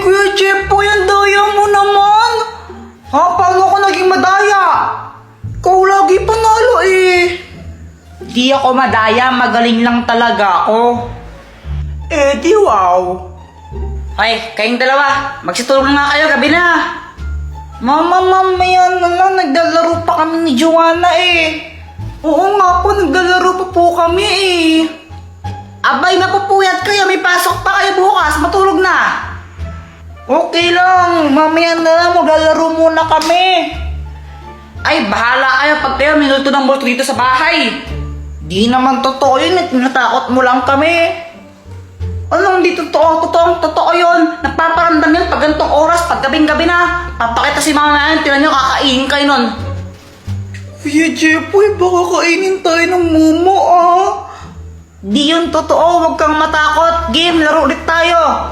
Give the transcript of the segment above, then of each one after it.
Kuya Jepoy, ang daya mo naman. Ha, paano ako naging madaya? Ikaw lagi panalo eh. Di ako madaya, magaling lang talaga ako. Eh, di wow. Ay, kayong dalawa, magsitulog na nga kayo, gabi na. Mama, mamaya na lang, naglalaro pa kami ni Joanna eh. Oo nga po, naglalaro pa po kami eh. Abay, mapupuyat kayo, may pasok pa kayo bukas, matulog na. Okay lang, mamaya na lang, maglalaro muna kami. Ay, bahala kayo pag kayo minulto ng multo dito sa bahay. Di naman totoo yun, natakot mo lang kami. Anong di totoo? Totoo yun. Nagpaparamdam yun pag ganitong oras, pag gabing-gabi na. Papakita si mama namin, tinan nyo, kakainin kayo nun. Kuya Jepoy, baka kainin tayo ng mumo ah. Di yun totoo, huwag kang matakot. Game, laro ulit tayo.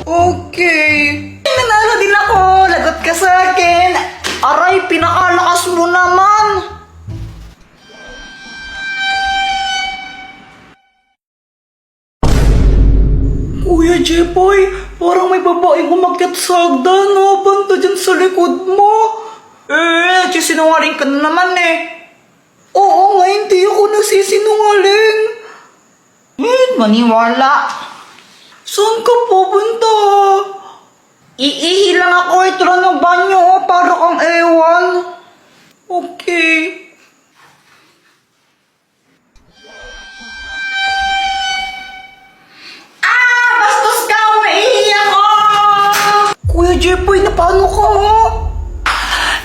Okay. Nanalo din ako, lagot ka sa akin. Aray, pinakalakas mo naman. Kuya Jepoy, parang may babaeng umakyat sa hagdan, no? Banda dyan sa likod mo. Sinungaling ka na naman eh. Oo nga, hindi ako nagsisinungaling. Maniwala. Saan ka pupunta? Iihi lang ako, ito lang ng banyo, oh, para kang ewan. Okay. Bastos ka! Maihi ako! Kuya Jepoy, na paano ka?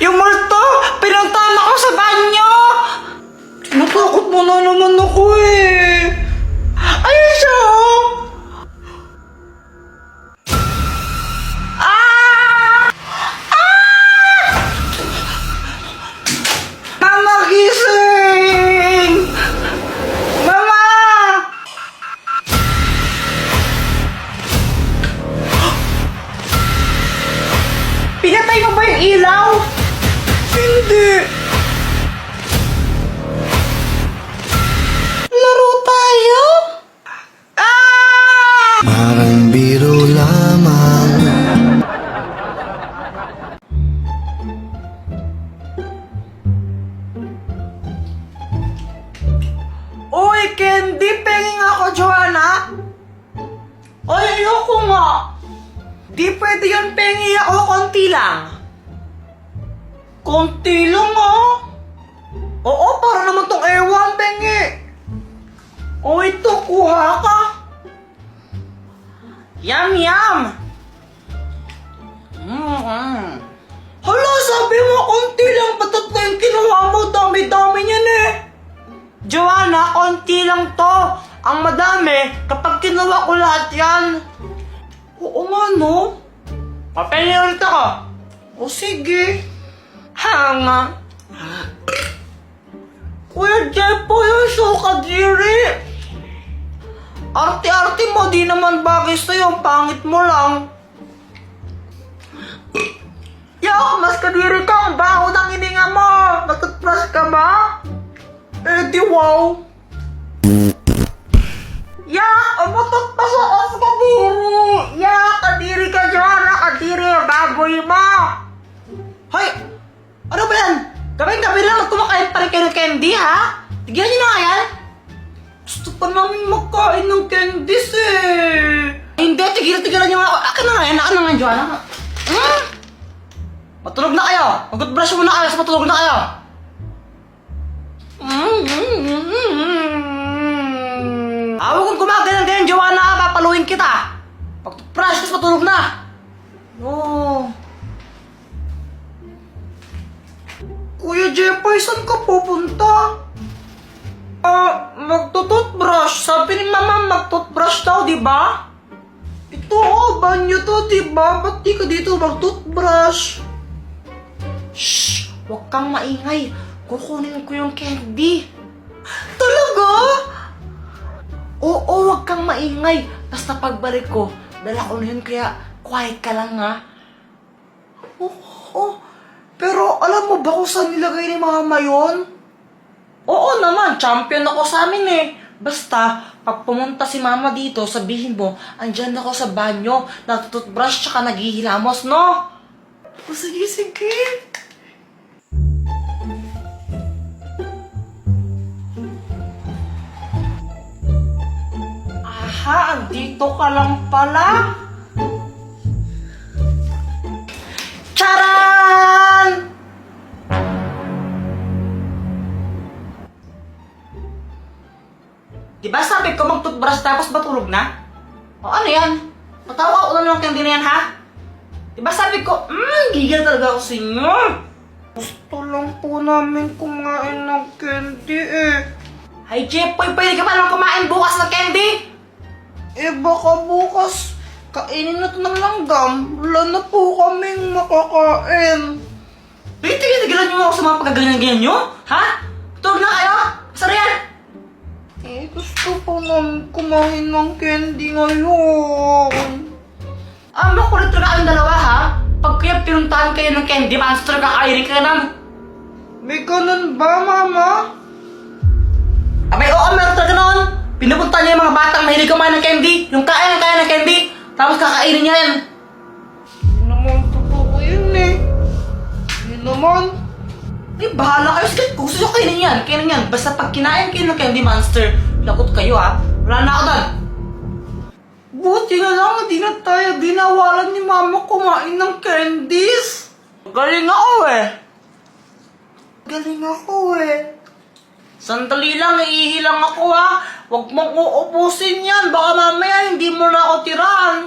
Yung multo, pinuntahan ako sa banyo! Natakot mo na naman ako eh. Ayun siya! Mama, gising! Mama! Pinatay mo ba yung ilaw? Hindi. Laro tayo? Parang biro lamang. Uy, Candy! Penging ako, Joanna! Ay, ayoko nga! Di pwede yun, pengi ako, konti lang. Konti lang ah? Oo, para naman tong ewan, pengi. O ito, kuha ka. Yum, yum! Hala, sabi mo, konti lang, patatlo yung kinuha mo, dami-dami niyan eh. Joanna, konti lang to. Ang madami, kapag kinuha ko lahat yan. Oo nga, no? Papel ulit ako. O sige. Hanga. Kuya Jepoy, so kadiri. Arte-arte mo, di naman bagay sa'yo. Ang pangit mo lang. Mas kadiri ka. Ang baho ng hininga mo. Nagtutbrush ka ba? Eh, di wow. Umutot pa sa os, kadiri. Kadiri ka, Joanna. Kadiri, baboy mo. Hoy, ano ba yan? Gabi-gabi lang kumakain pa rin kayo ng candy, ha? Tigyan niyo na nga yan. Gusto pa namin magkain ng candies, eh. Hindi, tigilan niyo nga ako. Akin na nga yan, akin na nga, Joanna. Matulog na kayo. Mag-brush muna kayo, matulog na kayo. Huwag kong gumagano'n, Joanna, papaluin kita. Pag-brush, tapos matulog na. Oh. Kuya Jepoy, saan ka pupunta? Magtututbrush. Sabi ni Mama, magtutbrush daw, di ba? Ito, banyo to, di ba? Ba't di ka dito magtutbrush? Shh! Huwag kang maingay. Kukunin ko yung candy. Talaga? Oo, huwag kang maingay. Basta pagbalik ko, dala ko na yun, kaya quiet ka lang, ha? Oo, pero alam mo ba kung saan nilagay ni Mama yun? Oo naman, champion ako sa amin eh. Basta, Pag pumunta si mama dito, sabihin mo, andyan ako sa banyo, nagtututbrush tsaka naghihilamos, no? O, sige, sige. Aha, andito ka lang pala. Charan! Diba sabi ko mag-toothbrush tapos matulog na? O ano yan? Matawa ko na lang candy na yan, ha? Diba sabi ko, gigil talaga ako sa inyo. Gusto lang po namin kumain ng candy eh. Ay, Jepoy, pwede ka pa lang kumain bukas ng candy? Eh, baka bukas kainin na ito ng langgam. Wala na po kaming makakain. Wait, tigilan niyo ako sa mga pagkaganyan-ganyan niyo? Ha? Tulog na kayo? Masara yan? Eh, gusto po namin kumain ng candy ngayon. Makulit talaga kayong dalawa, ha? Pag kaya pinuntahan kayo ng candy monster, kakainin ka na. May ganun ba, mama? Abay, oo, meron talaga noon. Pinupunta niya yung mga batang mahilig kumain ng candy. Yung kaya ng candy. Tapos kakainin niya yan. Hindi naman totoo yun eh. Hindi naman. Eh, bahala kayo. Sige, kung gusto nyo kainin yan, kainin yan. Basta pag kinain kayo ng candy monster, lagot kayo ha. Wala na ako doon. Buti na lang, hindi na tayo dinawalan ni mama kumain ng candies. Galing ako eh. Galing ako eh. Sandali lang, iihilang ako ha. Huwag mong uubusin yan. Baka mamaya hindi mo na ako tiraan.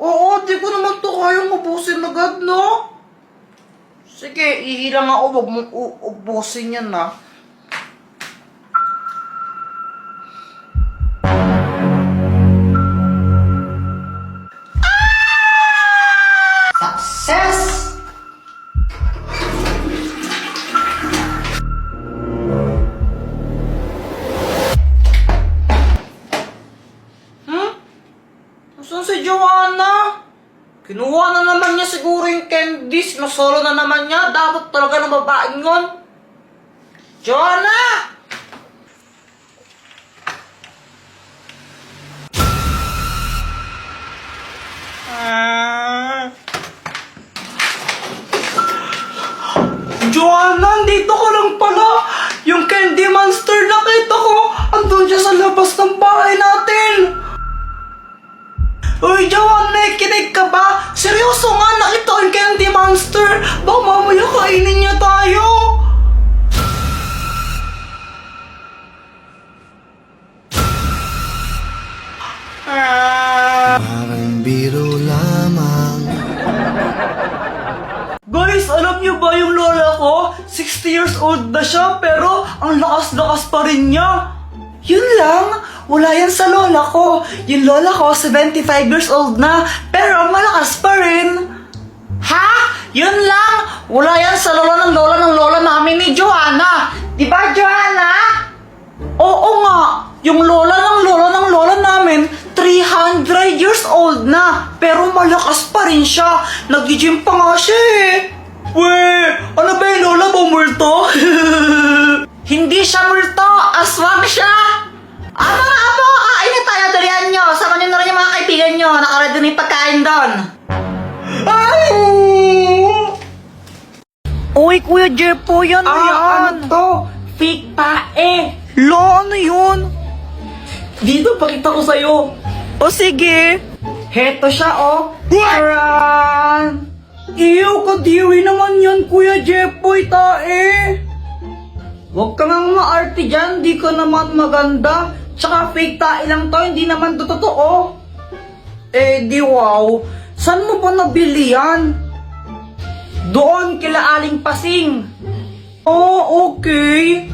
Oo, di ko naman to kayang ubusin agad, no? Sige, ihilang ako. Huwag mong uubusin yan ha. Success! Saan si Joanna? Kinuha na naman niya siguro yung candies. Nasolo na naman niya. Dapat talaga ng babaeng yun. Joanna! Joanna, dito ka lang pala. Yung candy monster nakita ko. Andun siya sa labas ng bahay natin. Uy, Joanna, nakikinig ka ba? Seryoso nga, nakita ko yung candy monster. Baka mamaya kainin niya tayo. Parang biro lamang. Guys, alam niyo ba yung lola ko? 60 years old na siya, pero ang lakas-lakas pa rin niya. Yun lang, wala yan sa lola ko. Yung lola ko, 75 years old na, pero malakas pa rin. Ha? Yun lang, wala yan sa lola ng lola namin ni Joanna. Diba, Joanna? Oo nga, yung lola ng lola namin, 300 years old na, pero malakas pa rin siya. Nag-gym pa nga siya eh. Weh, ano ba yung lola mo, multo? Hindi siya multo, aswang siya. Mga apo, kainin tayo, dalihan nyo. Sama nyo na rin yung mga kaibigan nyo. Nakaredo na yung pagkain doon. Ay! Uy, Kuya Jepo, yan na yan. Ano to? Fake pae. Lo, ano yun? Dito, pakita ko sa'yo. O sige. Heto siya, oh. Taran! Iyo, kadiri naman yan, Kuya Jepoy, tae. Huwag ka nga maarte dyan, di ka naman maganda. Tsaka fake tae lang to, hindi naman to totoo. Eh, di wow. Saan mo ba nabili yan? Doon, kila Aling Pasing. Oh, okay.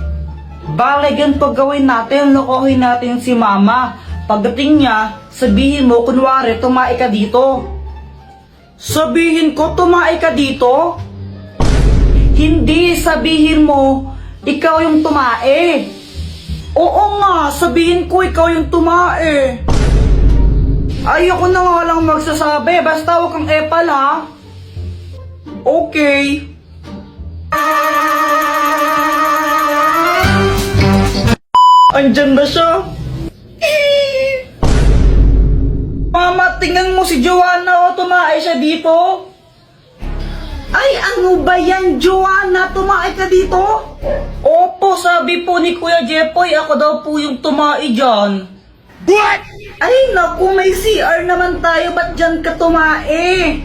Bale, ganito gawin natin, lokohin natin si Mama. Pagdating niya, sabihin mo, kunwari, tumae ka dito. Sabihin ko, tumae ka dito? Hindi, sabihin mo, ikaw yung tumae. Oo nga, sabihin ko, ikaw yung tumae. Ayoko na nga lang magsasabi, basta huwag kang epal ha. Okay. Andyan na siya. tingnan mo si Joanna, o tumae siya dito. Ay, ano ba yan, Joanna? Tumae ka dito? Opo, sabi po ni Kuya Jepoy, ako daw po yung tumae dyan. What? Ay, naku, may CR naman tayo, ba't dyan ka tumae?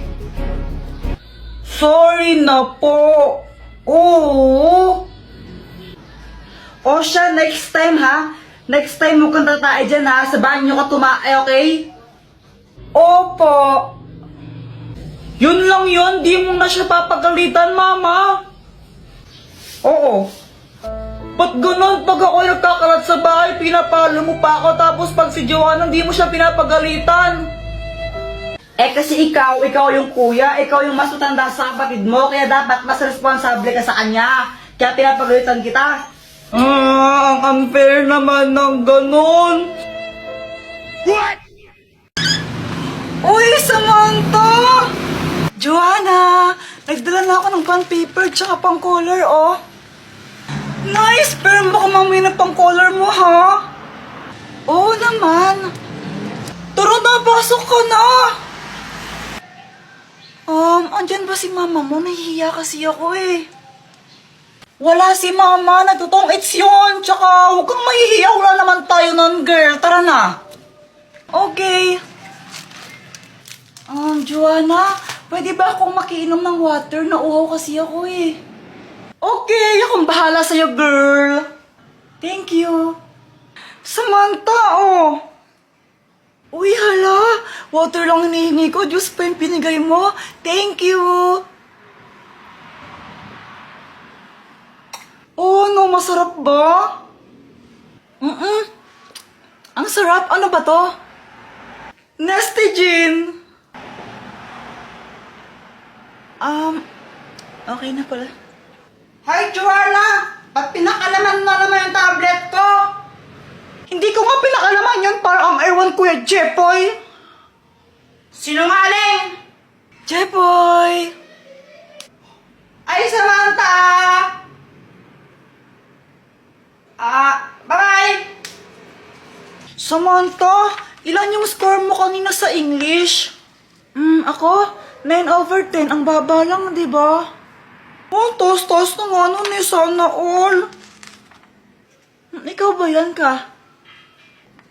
Sorry na po. Oo. O siya, next time ha. Next time mo kang tatae dyan ha. Sa banyo ka tumae, okay? Opo. Yun lang yun, di mo na siya papagalitan, mama. Oo. Ba't ganun? Pag ako nagkakalat sa bahay, pinapalo mo pa ako, tapos pag si Joanna, di mo siya pinapagalitan. Eh kasi ikaw yung kuya, ikaw yung mas matanda sa kapatid mo, kaya dapat mas responsable ka sa kanya. Kaya pinapagalitan kita. Ang unfair naman ng ganun. What? Uy, Samantha! Joanna, nagdala na ako ng bond paper tsaka pang color, oh. Nice, pero baka mamaya na pang color mo, ha? Oo naman. Tara na, pasok ka na. Andyan ba si mama mo? Nahihiya kasi ako, eh. Wala si mama, nagtutong-its yun. Tsaka, huwag kang mahihiya, wala naman tayo nun, girl. Tara na. Okay. Joanna, pwede ba akong makiinom ng water? Nauhaw kasi ako, eh. Okay, akong bahala sa'yo, girl. Thank you. Samantha, oh. Uy, hala. Water lang hinihingi ko. Diyos pa yung pinigay mo. Thank you. Oh, no, masarap ba? Ang sarap. Ano ba to? Nestigin. Okay na pala. Hi, Joanna! Ba't pinakalaman mo naman yung tablet ko? Hindi ko nga pinakalaman yun para ang ewan Kuya Jepoy. Sinungaling! Jepoy! Ay, Samantha! Bye-bye! Samantha, ilan yung score mo kanina sa English? Ako? 9/10. Ang baba lang, di ba? Oh, taas-taas na nga nun eh. Sana all. Ikaw ba yan ka?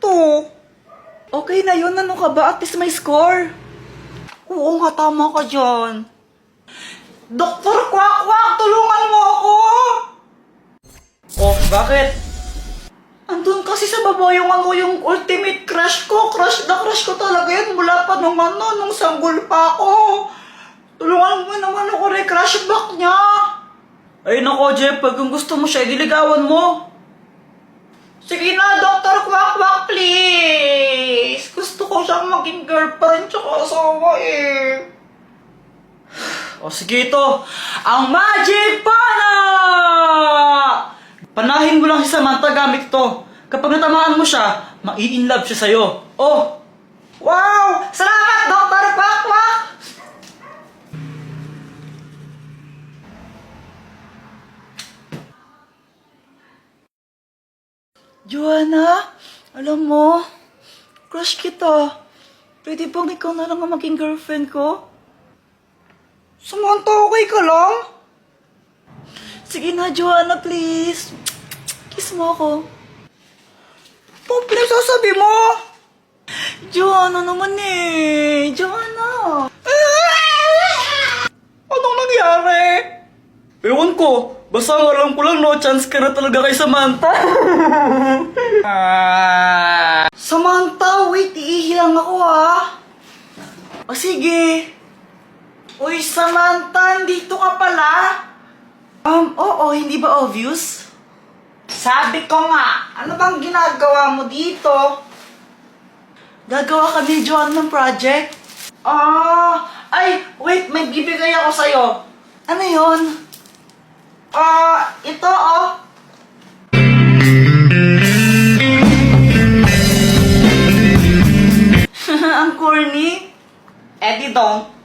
To. Okay na yun. Ano ka ba? At least may score. Oo nga, tama ka dyan. Dr. Kwak-Kwak, tulungan mo ako! Oh, bakit? Andun kasi sa baba yung yung ultimate crush ko. Crush na crush ko talaga yan. Mula pa nung nung sanggol pa ako. Tulungan mo naman ako crush back niya. Ay nako, Jeff, pag kung gusto mo siya, diligawan mo. Sige na, Dr. Kwak-Kwak, please. Gusto ko siyang maging girlfriend tsaka asawa eh. O sige ito, ang Magic Pana! Panahin mo lang si Samantha gamit to. Kapag natamaan mo siya, mai-inlove siya sa'yo. Oh! Wow! Salamat, Dr. Kwak-Kwak! Joanna, alam mo, crush kita. Pwede bang ikaw na lang ang maging girlfriend ko? Samantha, okay ka lang? Sige na, Joanna, please. Kiss mo ako. Pong pinagsasabi mo? Joanna naman eh. Joanna. Anong nangyari? Ewan ko. Basta ang alam ko lang, no chance ka na talaga kay Samantha. Samantha, wait. Iihilang ako, ha? O sige. Uy, Samantha, dito ka pala? Oo, hindi ba obvious? Sabi ko nga, ano bang ginagawa mo dito? Gagawa kami, John, ng project. Ay, wait, may bibigay ako sa'yo. Ano yun? Ito, oh. Ang corny. Eddie, don't.